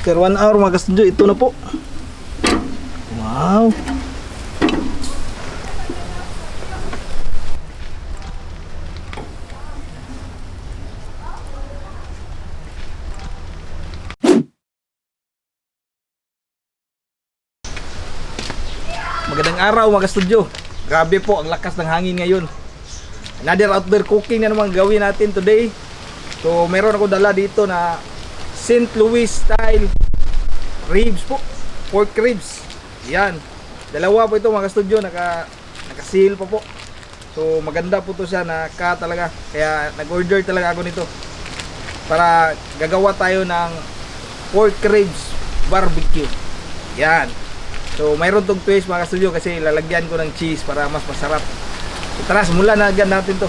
After 1 hour mga ka-studio, ito na po. Wow. Magandang araw mga ka-studio. Grabe po ang lakas ng hangin ngayon. Another outdoor cooking na naman gawin natin today. So meron ako dala dito na St. Louis style ribs po, pork ribs. Yan, dalawa po ito mga ka-studio, naka-seal pa po. So maganda po to siya, naka talaga. Kaya nag-order talaga ako nito para gagawa tayo ng pork ribs barbecue. Yan. So mayroon tong twist mga ka-studio kasi lalagyan ko ng cheese para mas masarap. So, tara, simulan na agad natin to.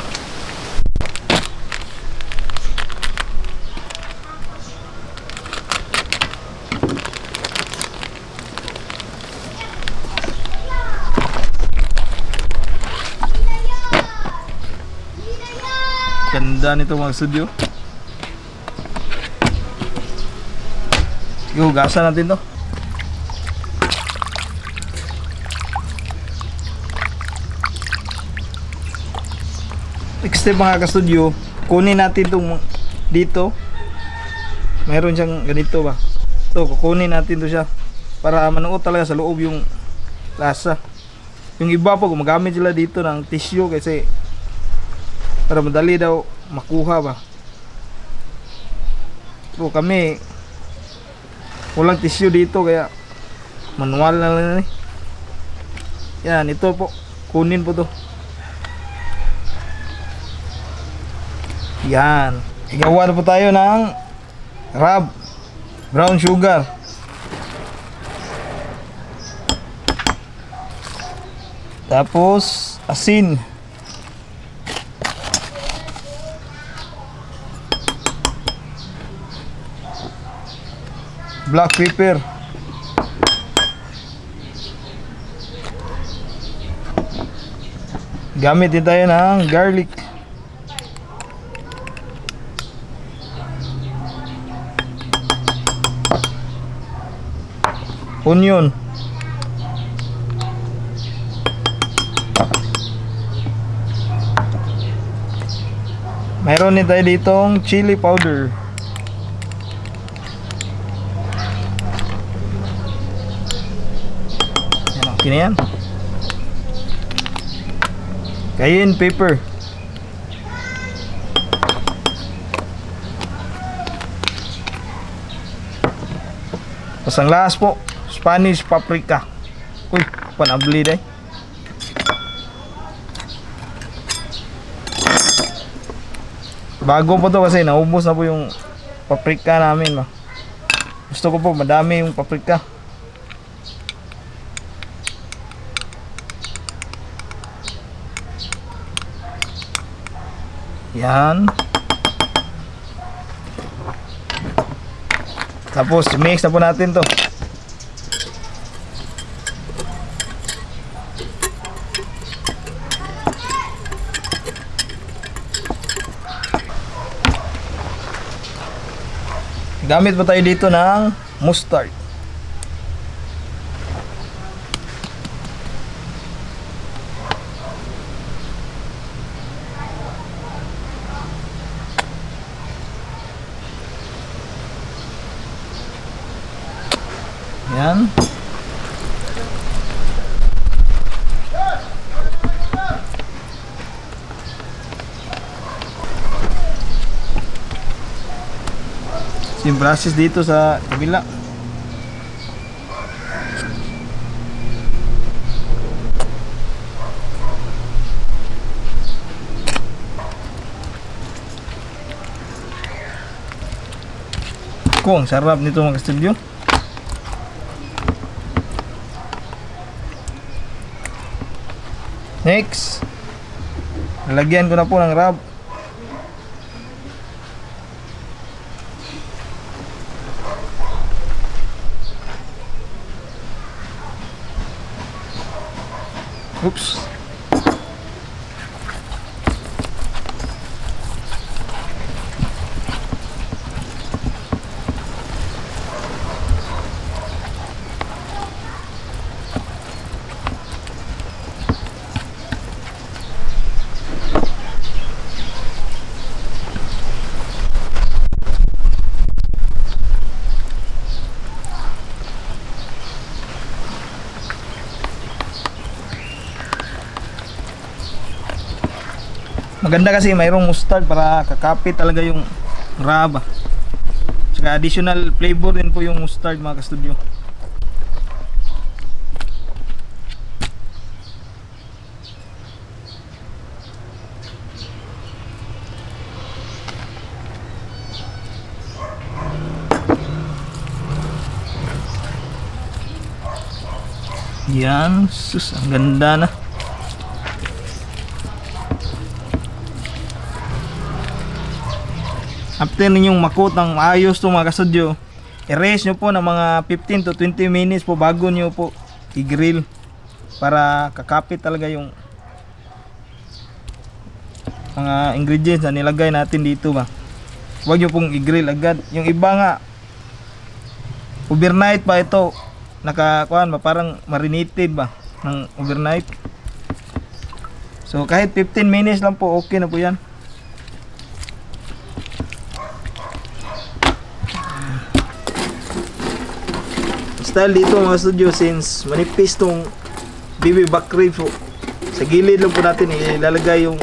Ganda nito mga studio. Sige, hugasan natin to. Next step mga ka-studio, kunin natin itong dito. Mayroon siyang ganito ba. Ito, kukunin natin to siya para manuot talaga sa loob yung lasa. Yung iba po gumagamit sila dito ng tissue kasi para madali daw makuha ba. So kami walang tissue dito kaya manual na lang eh. Yan, ito po, kunin po to. Yan, igawa na po tayo ng rub, brown sugar. Tapos asin. Black pepper. Gamit din tayo ng garlic. Onion. Mayroon din tayo ditong chili powder. Okay na yan. Cayenne pepper. Pasang lahas po, Spanish paprika. Uy, panabli day. Bago po to kasi naubos na po yung paprika namin. Gusto ko po madami yung paprika. Yan. Tapos mix na po natin to. Gamit pa tayo dito ng mustard. Yan. Same process dito sa kabila. Kung sarap nito mga ka-studio. Next, lalagyan ko na po ng rub. Oops. Maganda kasi mayroong mustard para kakapit talaga yung raba. Saka additional flavor din po yung mustard mga ka-studio. Yan, sus, ang ganda na. After ninyong makot ng maayos to mga ka-studio, i-rest nyo po ng mga 15 to 20 minutes po bago nyo po i-grill para kakapit talaga yung mga ingredients na nilagay natin dito ba. Huwag nyo pong i-grill agad. Yung iba nga overnight pa ito nakakuan ba, parang marinated ba ng overnight. So kahit 15 minutes lang po okay na po yan. Style dito mga studio, since manipis tong baby back ribs po, sa gilid lang po natin ilalagay yung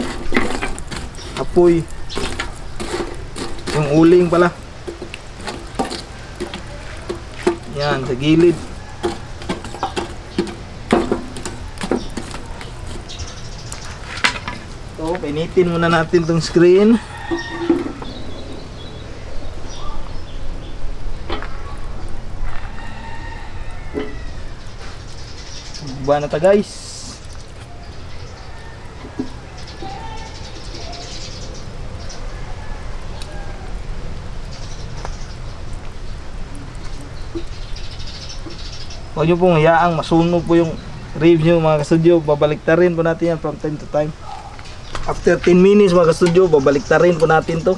apoy, yung uling pala. Yan, sa gilid. So, painitin muna natin tong screen. Buwan na ta guys. Huwag nyo pong hayaang masunog po yung ribs nyo mga ka-studio. Babaliktarin po natin yan from time to time. After 10 minutes mga ka-studio, babaliktarin po natin to.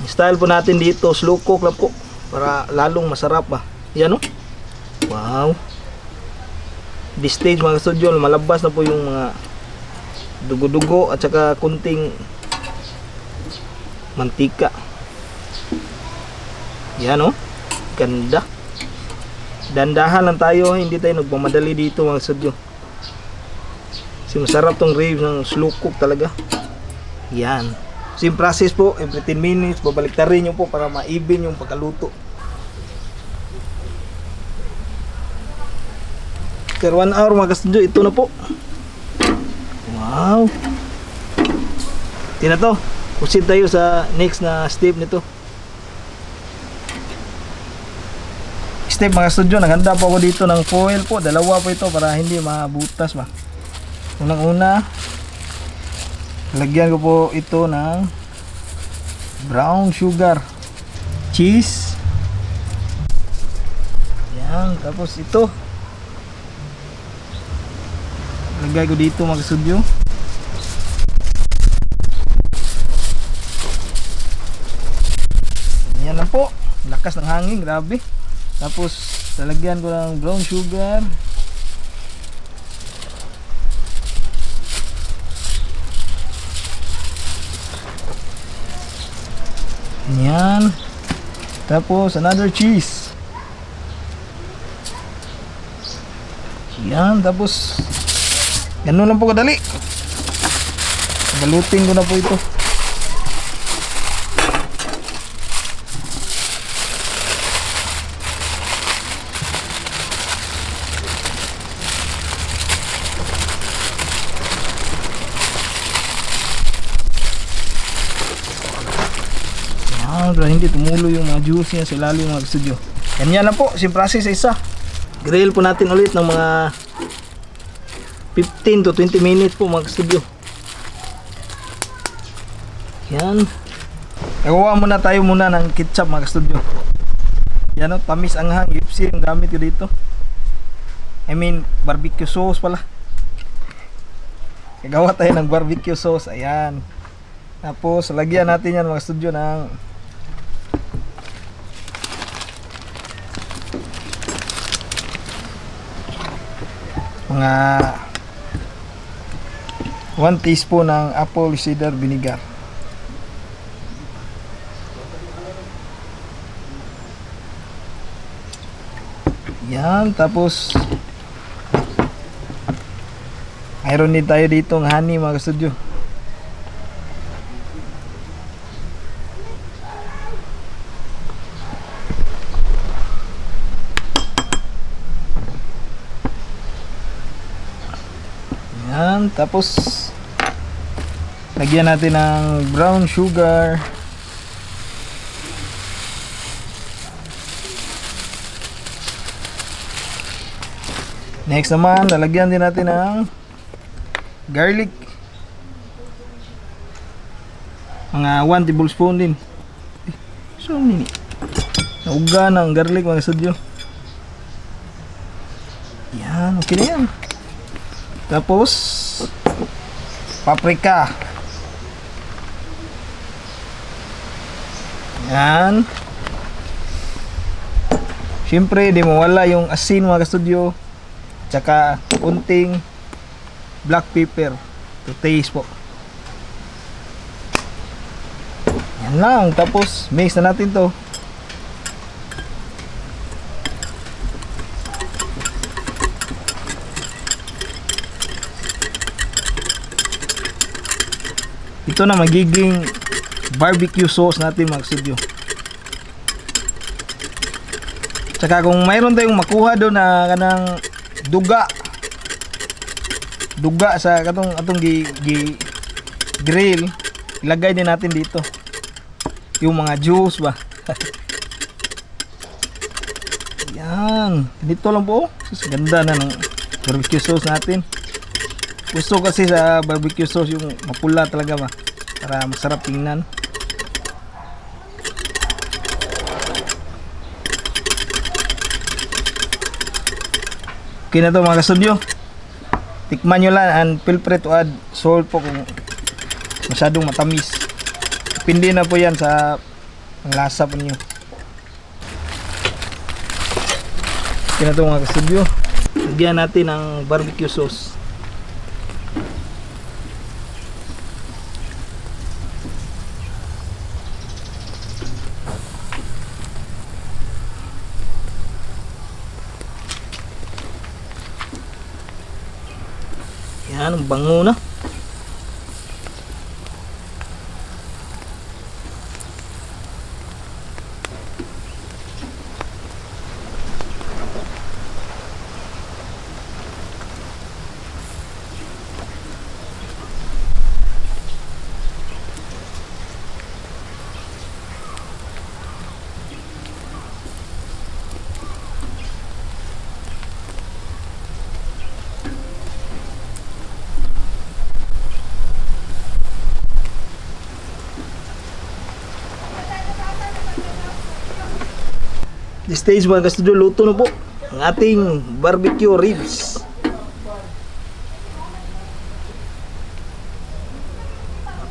Style po natin dito, slow cook lang po para lalong masarap ba. Yan o. Wow. This stage mga ka-studio, malabas na po yung mga dugo-dugo at saka kunting mantika. Yan o. Ganda. Dandahan lang tayo, hindi tayo nagmamadali dito mga ka-studio. Kasi masarap tong ribs ng slow cook talaga. Yan. Same process po, every 10 minutes babaliktarin nyo po para ma-even yung pagkaluto. After 1 hour mga ka-studio, ito na po. Wow. Tina to, proceed tayo sa next na step nito. Step mga ka-studio, naghanda po ako dito ng foil po, dalawa po ito para hindi mabutas ba. Unang una, lagyan ko po ito ng brown sugar, cheese. Yan, tapos ito lagay ko dito mga ka-studio. Yan lang po, lakas ng hangin, grabe. Tapos lalagyan ko ng brown sugar. Yan. Tapos another cheese. Yan, tapos ganun lang po kadali. Balutin ko na po ito. Para hindi tumulo yung mga juice niya sa ilalim mga ka-studio. Ganyan lang po, same process sa isa. Grill po natin ulit ng mga 15 to 20 minutes po mga ka-studio. Yan. Gagawa muna tayo muna ng ketchup mga ka-studio. Yan o, tamis anghang, UFC yung gamit ko dito. I mean, barbecue sauce pala. Gagawa tayo ng barbecue sauce, ayan. Tapos, lagyan natin yan mga ka-studio ng mga 1 teaspoon ng apple cider vinegar. Yan, tapos mayroon din tayo dito ng honey mga ka-studio. Yan, tapos lagyan natin ng brown sugar. Next naman, lalagyan din natin ng garlic. Mga 1 tablespoon din. So, mini. Nauga ng garlic mga studio. Yan, okay na yan. Tapos, paprika. Yan. Siyempre, di mawala yung asin mga studio. Tsaka, kunting black pepper to taste po. Yan lang. Tapos, mix na natin to. Ito na magiging barbecue sauce natin mga studio. Tsaka kung mayroon tayong makuha doon na kanang duga sa atong grill, ilagay din natin dito yung mga juice ba. Yan, dito lang po. Ganda na ng barbecue sauce natin. Gusto kasi sa barbecue sauce yung mapula talaga ba, para masarap tingnan. Okay na to mga kasudyo. Tikman nyo lang and feel free to add salt po kung masyadong matamis. Depende na po yan sa lasa po nyo. Okay na to mga kasudyo. Lagyan natin ng barbecue sauce. Yan, ang bango na. This stage mga kastudio, luto na po ang ating barbecue ribs.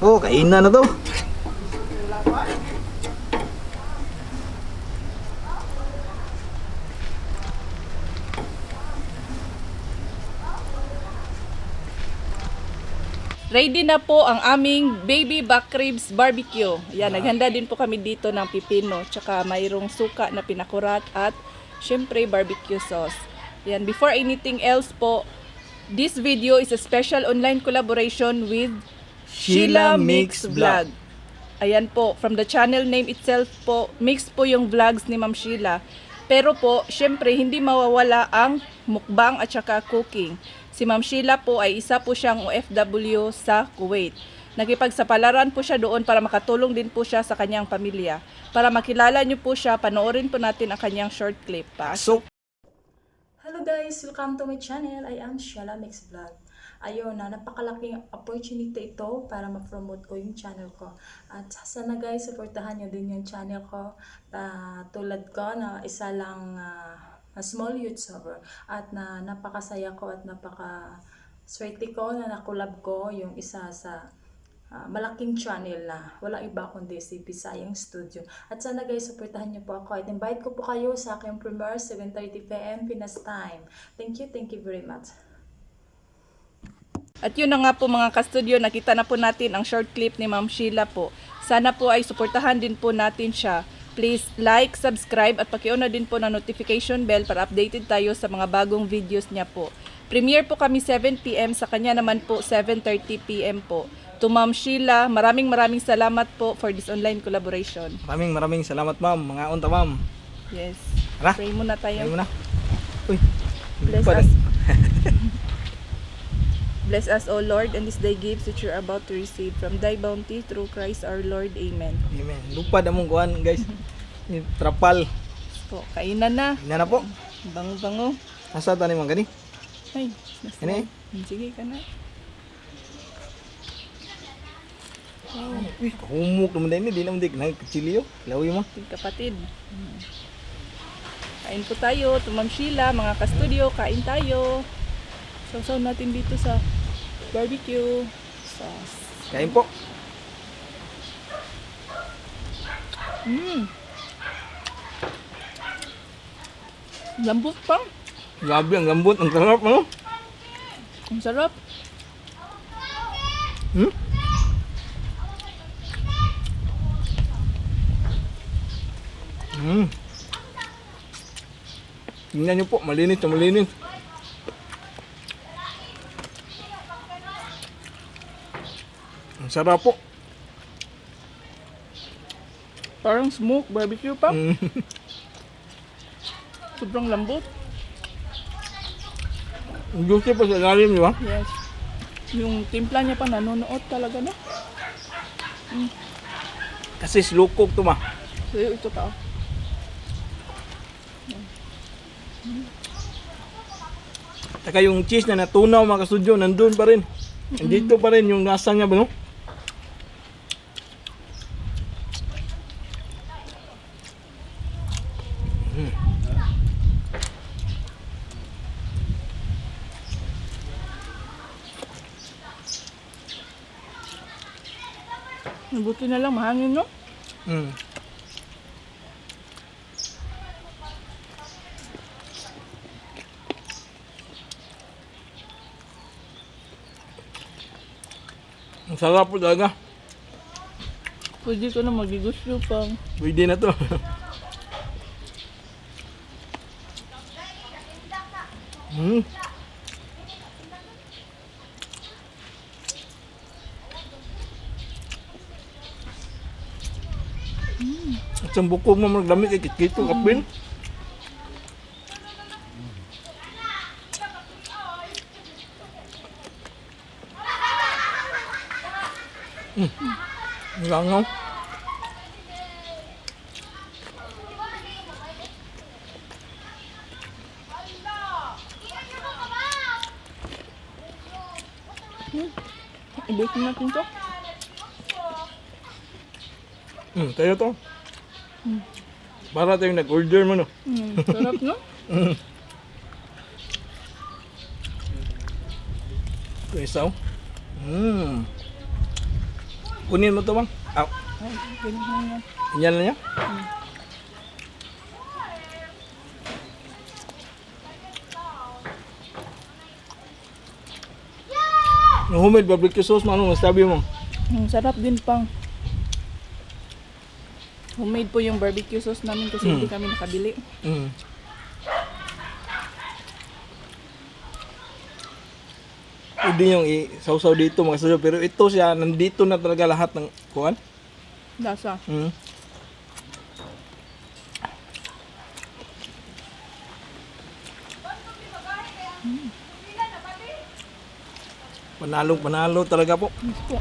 Oh, kainan na to. Ready na po ang aming baby back ribs barbecue. Yan, naghanda din po kami dito ng pipino, tsaka mayroong suka na pinakurat at syempre barbecue sauce. Yan, before anything else po, this video is a special online collaboration with Sheila Mix Vlog. Ayan po, from the channel name itself po, mix po yung vlogs ni Ma'am Sheila. Pero po, syempre hindi mawawala ang mukbang at saka cooking. Si Ma'am Sheila po ay isa po siyang OFW sa Kuwait. Nakipagsapalaran po siya doon para makatulong din po siya sa kanyang pamilya. Para makilala niyo po siya, panoorin po natin ang kanyang short clip. Hello guys! Welcome to my channel. I am Sheila Mix Vlog. Ayun na, napakalaking opportunity ito para ma-promote ko yung channel ko. At sana guys, supportahan nyo din yung channel ko. Tulad ko na isa lang small YouTuber. At na napakasaya ko at napaka-swerte ko na nakulab ko yung isa sa malaking channel na wala iba kundi si Bisayang Studio. At sana guys, supportahan niyo po ako. At invite ko po kayo sa aking premiere 7:30 PM Pinas time. Thank you very much. At yun na nga po mga ka-studio, nakita na po natin ang short clip ni Ma'am Sheila po. Sana po ay suportahan din po natin siya. Please like, subscribe at paki-on na din po ng notification bell para updated tayo sa mga bagong videos niya po. Premiere po kami 7 PM, sa kanya naman po 7:30 PM po. To Ma'am Sheila, maraming salamat po for this online collaboration. Maraming salamat ma'am, mga unta ma'am. Yes. Tara. Pray muna tayo. Pray muna. Uy. Bless Pada. us. Bless us, O Lord, and this day gifts which you're about to receive from thy bounty through Christ our Lord. Amen. Amen. Lupad among kuan guys. Yung trapal. Po, kainan na. Ina na po. Bango-bango. Asa ta ni man gani? Ay, Ini? sige ka na. Uy, humuk naman din di naman dik nagkachilyo. Lawi mo. Kapatid. Kain po tayo, to Ma'am Sheila, mga ka-studio, kain tayo. Sausaw natin dito sa barbecue sauce. Kain po. Lambot pa. Grabe ang lambot, ang sarap ano? Ang sarap. Hmm? Tingnan nyo po, malinis na malinis. Ang sarap po. Parang smoke barbecue pa. Mm. Sobrang lambot. Ang juicy pa sa ilalim, di ba? Yes. Yung timpla niya pa nanonood talaga na. Kasi slow cook to ma. So ito pa. Saka yung cheese na natunaw mga kasudyo, nandun pa rin. Nandito pa rin yung lasa niya ba no? Buti na lang mahangin, no? Mm. Ang sarap po talaga. Pwede ko na magigusyo pang. Pwede na to. Hmm. At sa buko mo magdamit kay kito kapin. Langaw. Ibusin natin to. Tayo to. Para tayong nag-order mo no. Sarap, no? Ito isaw. Kunin mo to bang? Aw. Ay, ganyan na yan. Ganyan na niya? Yung homemade barbecue sauce, ano masabi mo? Sarap din pang. Homemade po yung barbecue sauce namin kasi hindi kami nakabili. Pwede yung isawsaw dito mga kasudyo, pero ito siya, nandito na talaga lahat ng kuwan. Lasa. Panalo talaga po. Yes po.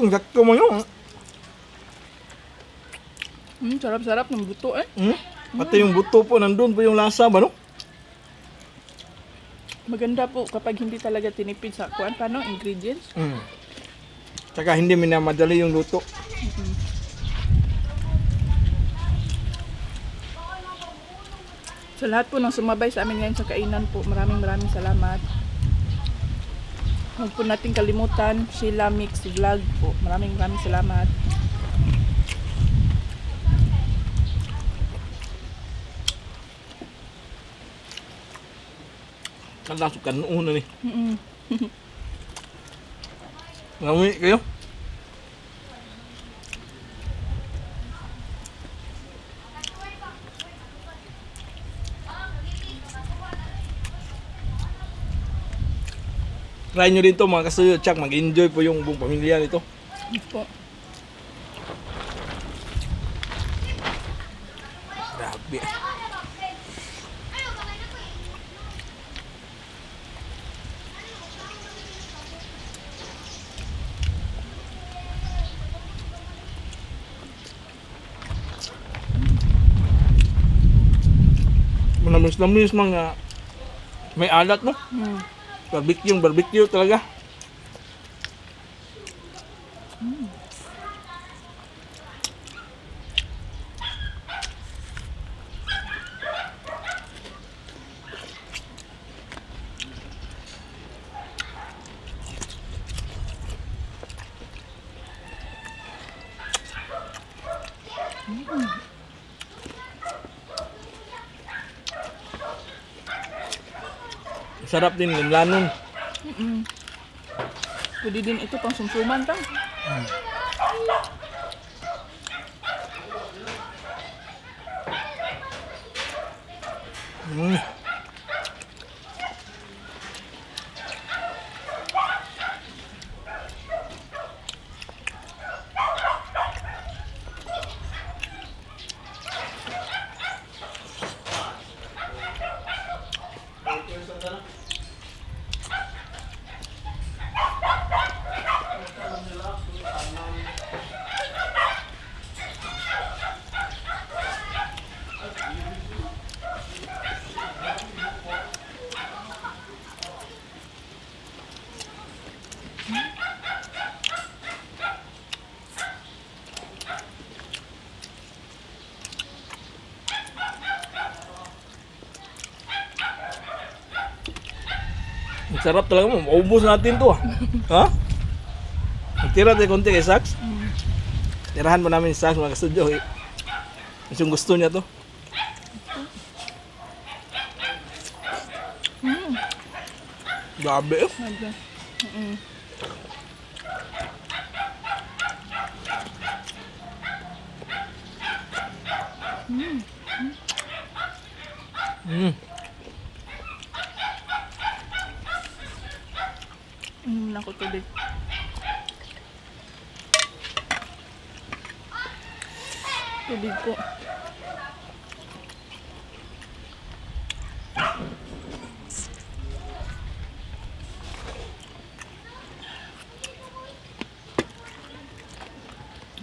Sakto mo yun. Sarap-sarap ng buto eh. Pati yung buto po, nandun po yung lasa ba no? Maganda po kapag hindi talaga tinipid sa kuan paano ingredients. Tsaka hindi minamadali yung luto. Sa lahat po ng sumabay sa amin ngayon sa kainan po, maraming salamat. Huwag po natin kalimutan, Sheila Mix Vlog po. Maraming salamat. Kalasukan noon na ni. Ngami kayo? Try nyo din to mga kasuyo. Tsak, mag-enjoy po yung buong pamilya nito. Yes po. Grabe. Manamis-namis mga may alat no. Barbecue talaga. Sarap din ng lanong. Pwede din ito pang sumsuman ta. Mm. Ang sarap talaga mo. Maubos natin to. Ha? Magtira tayo konti kay Sax. Tirahan mo namin si Sax mga kastudyo. Yung gusto niya to. Grabe eh. Naku tubig. Tubig po.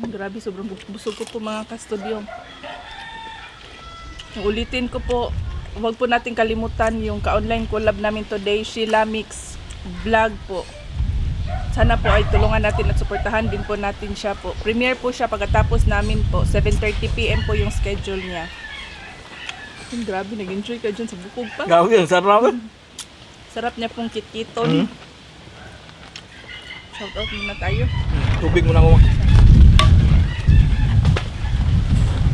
Grabe, sobrang busog ko po mga kastudyo. Ulitin ko po, huwag po natin kalimutan yung ka-online collab namin today, Sheila Mix Vlog po. Sana po ay tulungan natin at suportahan din po natin siya po. Premiere po siya pagkatapos namin po, 7:30 PM po yung schedule niya. Grabe, nag-enjoy ka dyan sa bukog pa. Grabe, ang sarap. Sarap niya pong kitkiton. Shout out muna tayo. Tubig mo na ako.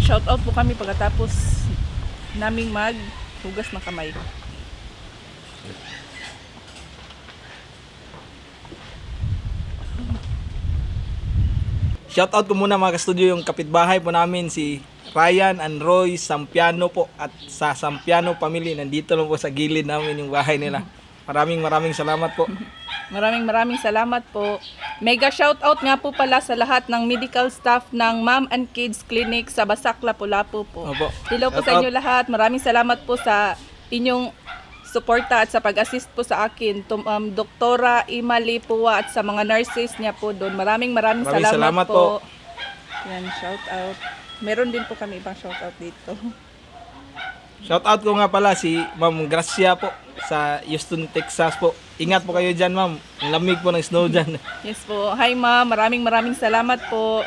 Shout out po kami pagkatapos naming maghugas ng kamay. Shoutout ko muna mga ka-studio yung kapitbahay po namin si Ryan and Roy Sampiano po at sa Sampiano family. Nandito lang po sa gilid namin yung bahay nila. Maraming salamat po. Maraming salamat po. Mega shoutout nga po pala sa lahat ng medical staff ng Mom and Kids Clinic sa Basak, Lapu-Lapu po. Opo. Hello po sa inyo lahat. Maraming salamat po sa inyong suporta at sa pag-assist po sa akin. Doktora Imali Puwa at sa mga nurses niya po doon. Maraming salamat po. Yan, shoutout. Meron din po kami ibang shoutout dito. Shoutout ko nga pala si Ma'am Gracia po sa Houston, Texas po. Ingat po kayo dyan, ma'am. Ang lamig po ng snow dyan. Yes po. Hi ma'am, maraming salamat po.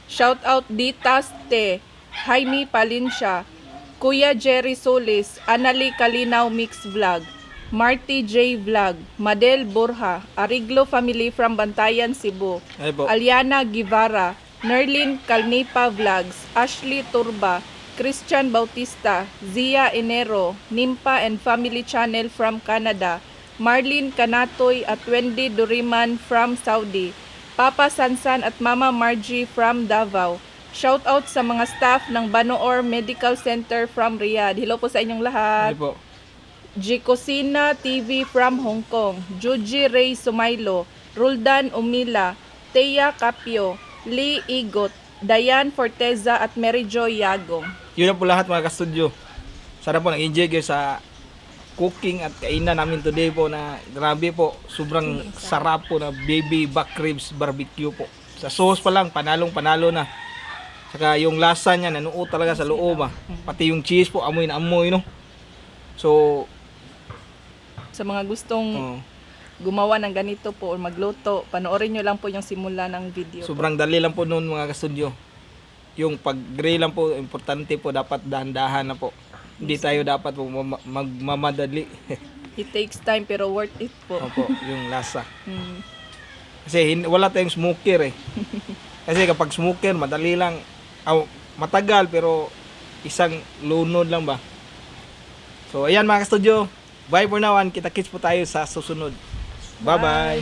Shoutout Ditaste, Jaime Palinsya, Kuya Jerry Solis, Anali Kalinaw Mix Vlog, Marty J Vlog, Madel Borja, Ariglo Family from Bantayan, Cebu, Ay po. Aliana Guevara, Nerlin Calnipa Vlogs, Ashley Turba, Christian Bautista, Zia Enero, Nimpa and Family Channel from Canada, Marlene Kanatoy at Wendy Duriman from Saudi, Papa Sansan at Mama Margie from Davao. Shout out sa mga staff ng Banoor Medical Center from Riyadh. Hello po sa inyong lahat. Ay po. Jicosina TV from Hong Kong, Juji Ray Sumailo, Roldan Umila, Teya Capio, Lee Igot, Diane Forteza at Mary Joy Yagong. Yun na po lahat mga ka-studio. Sana po nag-enjoy kayo sa cooking at kainan namin today po na grabe po. Sobrang sarap po na baby back ribs barbecue po. Sa sauce pa lang, panalong-panalo na. Saka yung lasa niya, nanuot talaga sa loob. Pati yung cheese po, amoy na amoy, no? So, Sa mga gustong oh, gumawa ng ganito po o magluto, panoorin nyo lang po yung simula ng video. sobrang dali lang po noon mga ka-studio. Yung pag-grill lang po, importante po, dapat dahan-dahan na po. Hindi tayo dapat po magmamadali. It takes time pero worth it po. Opo, yung lasa. Mm. Kasi wala tayong smoker eh. Kasi kapag smoker, madali lang. Matagal pero isang lunod lang ba. So ayan mga ka-studio. Bye for now and kita-kits po tayo sa susunod. Bye-bye.